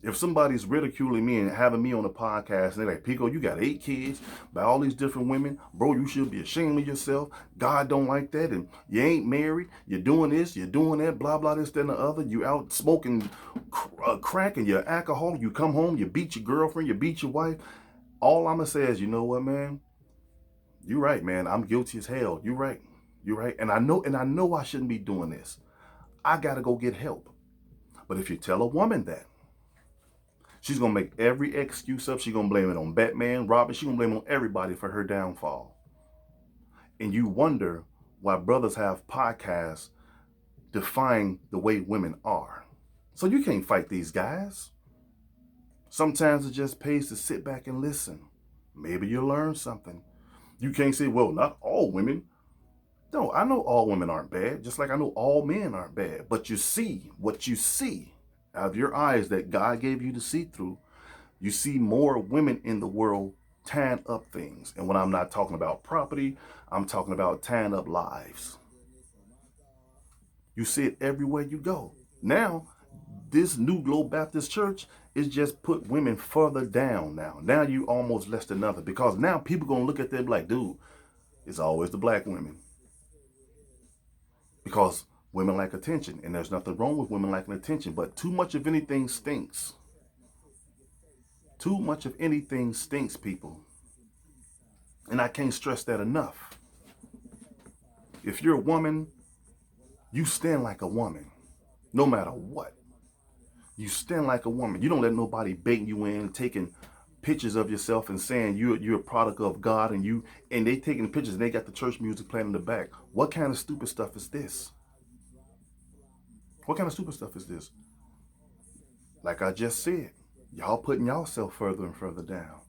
If somebody's ridiculing me and having me on a podcast and they're like, Pico, you got 8 kids by all these different women. Bro, you should be ashamed of yourself. God don't like that. And you ain't married. You're doing this. You're doing that. Blah, blah, this, that, and the other. You out smoking crack and you're alcohol. You come home. You beat your girlfriend. You beat your wife. All I'm going to say is, you know what, man? You're right, man. I'm guilty as hell. You're right. You're right. And I know I shouldn't be doing this. I got to go get help. But if you tell a woman that, she's going to make every excuse up. She's going to blame it on Batman, Robin. She's going to blame it on everybody for her downfall. And you wonder why brothers have podcasts defying the way women are. So you can't fight these guys. Sometimes it just pays to sit back and listen. Maybe you'll learn something. You can't say, well, not all women. No, I know all women aren't bad, just like I know all men aren't bad. But you see what you see out of your eyes that God gave you to see through. You see more women in the world tying up things. And when I'm not talking about property, I'm talking about tying up lives. You see it everywhere you go. Now, this New Globe Baptist Church is just put women further down now. Now you almost less than nothing. Because now people going to look at them like, dude, it's always the black women. Because women like attention. And there's nothing wrong with women liking attention. But too much of anything stinks. Too much of anything stinks, people. And I can't stress that enough. If you're a woman, you stand like a woman, no matter what. You stand like a woman. You don't let nobody bait you in, taking pictures of yourself and saying you're a product of God, and they taking pictures and they got the church music playing in the back. What kind of stupid stuff is this? What kind of stupid stuff is this? Like I just said, y'all putting yourself further and further down.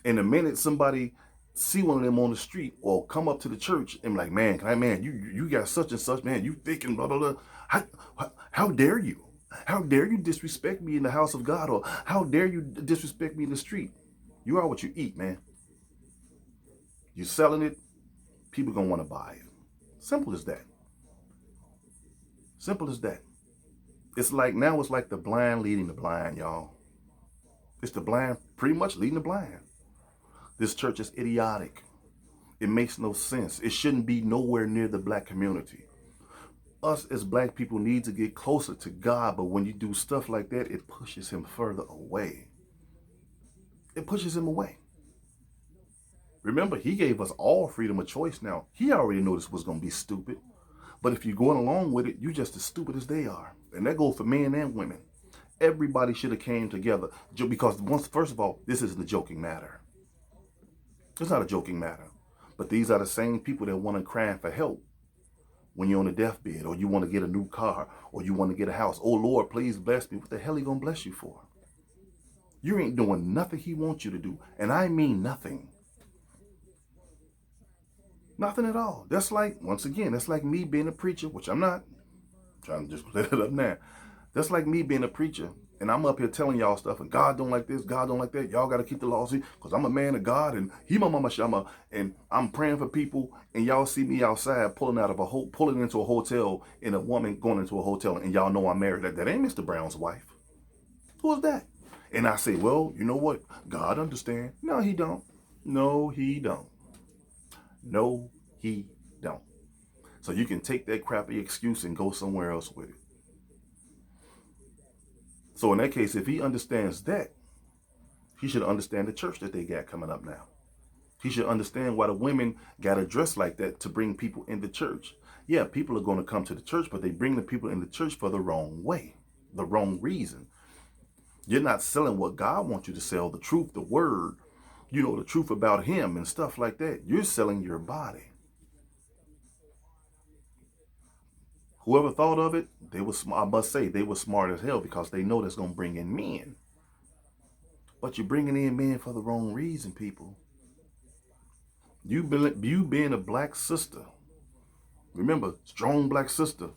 And the minute somebody see one of them on the street or come up to the church and be like, man, you got such and such, man, you thinking blah, blah, blah. How dare you? How dare you disrespect me in the house of God? Or how dare you disrespect me in the street? You are what you eat, man. You're selling it, people gonna want to buy it. Simple as that. Simple as that. It's like the blind leading the blind, y'all. It's the blind pretty much leading the blind. This church is idiotic. It makes no sense. It shouldn't be nowhere near the black community. Us as black people need to get closer to God, but when you do stuff like that, it pushes him further away. It pushes him away. Remember, he gave us all freedom of choice now. He already knew this was going to be stupid. But if you're going along with it, you're just as stupid as they are. And that goes for men and women. Everybody should have came together. Because first of all, this isn't a joking matter. It's not a joking matter. But these are the same people that want to cry for help when you're on a deathbed, or you want to get a new car, or you want to get a house. Oh, Lord, please bless me. What the hell are you going to bless you for? You ain't doing nothing he wants you to do. And I mean nothing. Nothing at all. That's like, once again, that's like me being a preacher, which I'm not. I'm trying to just let it up now. That's like me being a preacher, and I'm up here telling y'all stuff, and God don't like this, God don't like that. Y'all got to keep the laws, because I'm a man of God, and he my mama shama, and I'm praying for people, and y'all see me outside pulling into a hotel, and a woman going into a hotel, and y'all know I'm married. That ain't Mr. Brown's wife. Who is that? And I say, well, you know what? God understand. No, he don't. No, he don't. No, he don't. So you can take that crappy excuse and go somewhere else with it. So in that case, if he understands that, he should understand the church that they got coming up now. He should understand why the women got to dress like that to bring people in the church. Yeah, people are going to come to the church, but they bring the people in the church for the wrong way, the wrong reason. You're not selling what God wants you to sell, the truth, the word, the truth about him and stuff like that. You're selling your body. Whoever thought of it, I must say, they were smart as hell, because they know that's going to bring in men. But you're bringing in men for the wrong reason, people. You being a black sister, remember, strong black sister,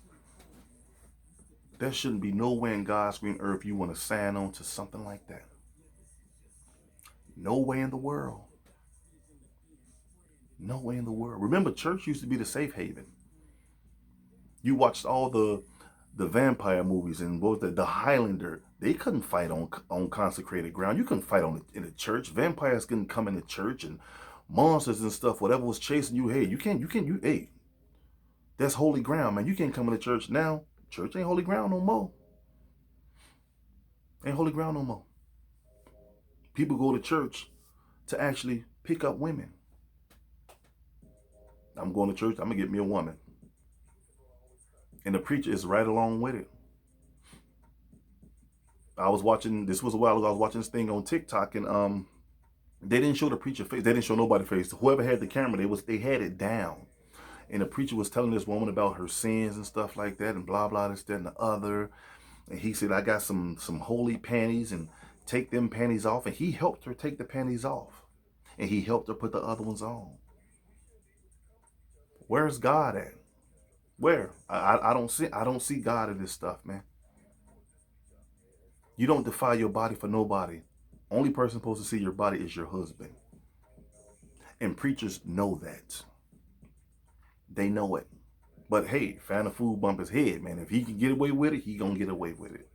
there shouldn't be nowhere in God's green earth you want to sign on to something like that. No way in the world. No way in the world. Remember, church used to be the safe haven. You watched all the the vampire movies and both the Highlander, they couldn't fight on consecrated ground. You couldn't fight in the church. Vampires couldn't come in the church, and monsters and stuff, whatever was chasing you. Hey, hey, that's holy ground, man. You can't come in the church now. Church ain't holy ground no more. Ain't holy ground no more. People go to church to actually pick up women. I'm going to church, I'm gonna get me a woman. And the preacher is right along with it. I was watching, this was a while ago, I was watching this thing on TikTok, and they didn't show the preacher face. They didn't show nobody face. Whoever had the camera, they had it down. And the preacher was telling this woman about her sins and stuff like that, and blah, blah, this, that, and the other. And he said, I got some holy panties, and take them panties off. And he helped her take the panties off. And he helped her put the other ones on. Where's God at? Where? I don't see God in this stuff, man. You don't defile your body for nobody. Only person supposed to see your body is your husband. And preachers know that. They know it. But hey, fan a fool bump his head, man. If he can get away with it, he gonna get away with it.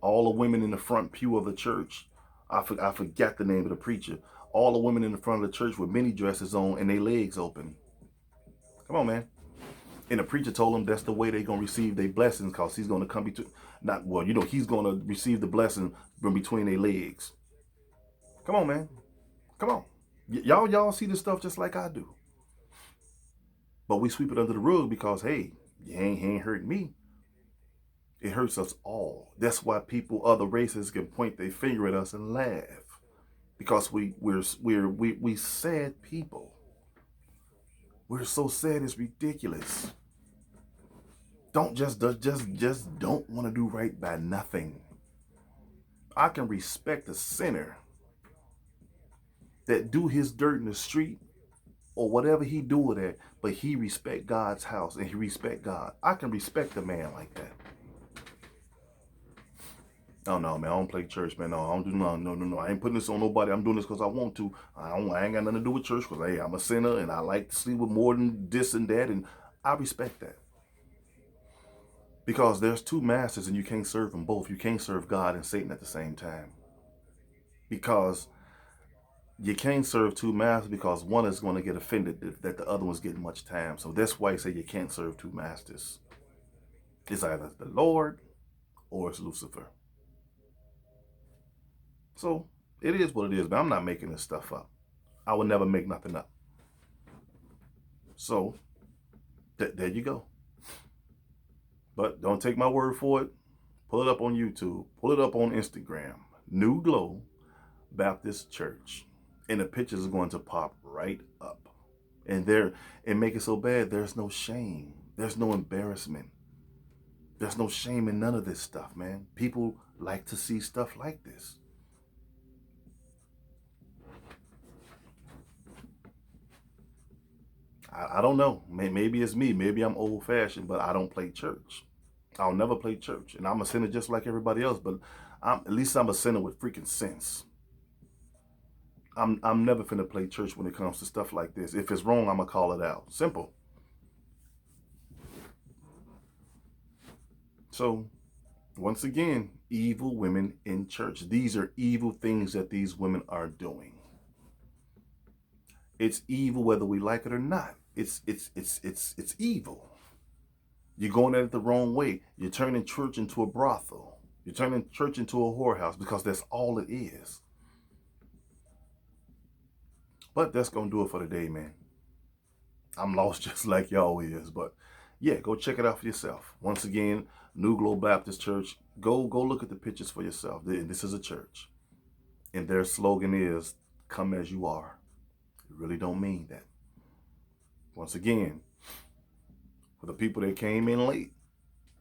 All the women in the front pew of the church, I forgot the name of the preacher. All the women in the front of the church with mini dresses on and their legs open. Come on, man. And the preacher told them that's the way they're going to receive their blessings, because he's going to come between, he's going to receive the blessing from between their legs. Come on, man. Come on. Y'all see this stuff just like I do. But we sweep it under the rug because, hey, you ain't hurt me. It hurts us all. That's why people, other races, can point their finger at us and laugh. Because we sad people. We're so sad it's ridiculous. Don't just don't want to do right by nothing. I can respect a sinner that do his dirt in the street or whatever he do with it, but he respect God's house and he respect God. I can respect a man like that. Oh no, man, I don't play church, man. No, I don't do no. I ain't putting this on nobody. I'm doing this because I want to. I ain't got nothing to do with church because, hey, I'm a sinner and I like to sleep with more than this and that, and I respect that. Because there's two masters and you can't serve them both. You can't serve God and Satan at the same time. Because you can't serve two masters because one is going to get offended that the other one's getting much time. So that's why I say you can't serve two masters. It's either the Lord or it's Lucifer. So it is what it is, but I'm not making this stuff up. I would never make nothing up. So there you go. But don't take my word for it. Pull it up on YouTube. Pull it up on Instagram. New Glow Baptist Church. And the pictures are going to pop right up. And make it so bad, there's no shame. There's no embarrassment. There's no shame in none of this stuff, man. People like to see stuff like this. I don't know. Maybe it's me. Maybe I'm old-fashioned, but I don't play church. I'll never play church. And I'm a sinner just like everybody else, but at least I'm a sinner with freaking sense. I'm never finna play church when it comes to stuff like this. If it's wrong, I'm gonna call it out. Simple. So, once again, evil women in church. These are evil things that these women are doing. It's evil whether we like it or not. It's evil. You're going at it the wrong way. You're turning church into a brothel. You're turning church into a whorehouse because that's all it is. But that's going to do it for today, man. I'm lost just like y'all is. But yeah, go check it out for yourself. Once again, New Glow Baptist Church. Go look at the pictures for yourself. This is a church. And their slogan is, come as you are. It really don't mean that. Once again, for the people that came in late,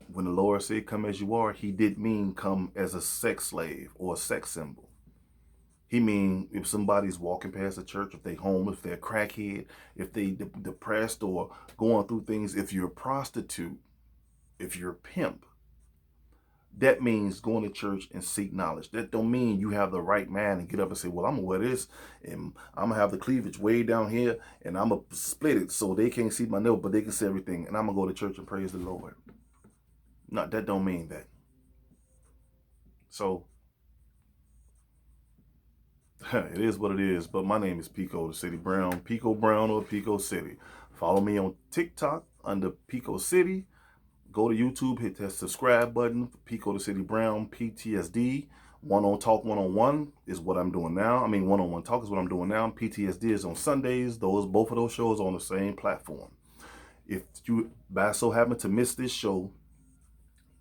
when the Lord said come as you are, he didn't mean come as a sex slave or a sex symbol. He mean if somebody's walking past the church, if they homeless, if they're a crackhead, if they depressed or going through things, if you're a prostitute, if you're a pimp, that means going to church and seek knowledge. That don't mean you have the right mind and get up and say, well, I'm going to wear this and I'm going to have the cleavage way down here and I'm going to split it so they can't see my nose, but they can see everything. And I'm going to go to church and praise the Lord. No, that don't mean that. So it is what it is. But my name is Pico the City Brown, Pico Brown or Pico City. Follow me on TikTok under Pico City. Go to YouTube, hit that subscribe button for Pico the City Brown, PTSD. One on Talk 101 is what I'm doing now. I mean, one-on-one talk is what I'm doing now. PTSD is on Sundays. Both of those shows are on the same platform. If you by so happen to miss this show,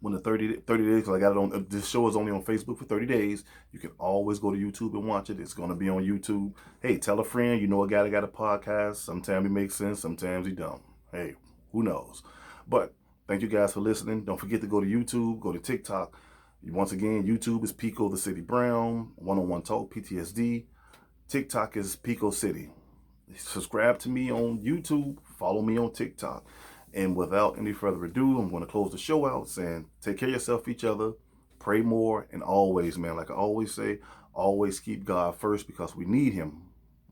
when the 30 days, because I got it on, this show is only on Facebook for 30 days. You can always go to YouTube and watch it. It's going to be on YouTube. Hey, tell a friend, you know a guy that got a podcast. Sometimes he makes sense, sometimes he don't. Hey, who knows? But thank you guys for listening. Don't forget to go to YouTube, go to TikTok. Once again, YouTube is Pico the City Brown, One-on-One Talk, PTSD. TikTok is Pico City. Subscribe to me on YouTube, follow me on TikTok. And without any further ado, I'm going to close the show out saying, take care of yourself, each other, pray more, and always, man, like I always say, always keep God first because we need him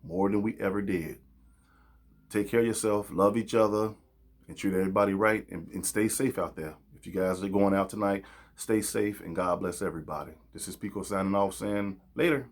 more than we ever did. Take care of yourself, love each other, and treat everybody right, and stay safe out there. If you guys are going out tonight, stay safe, and God bless everybody. This is Pico signing off saying, later.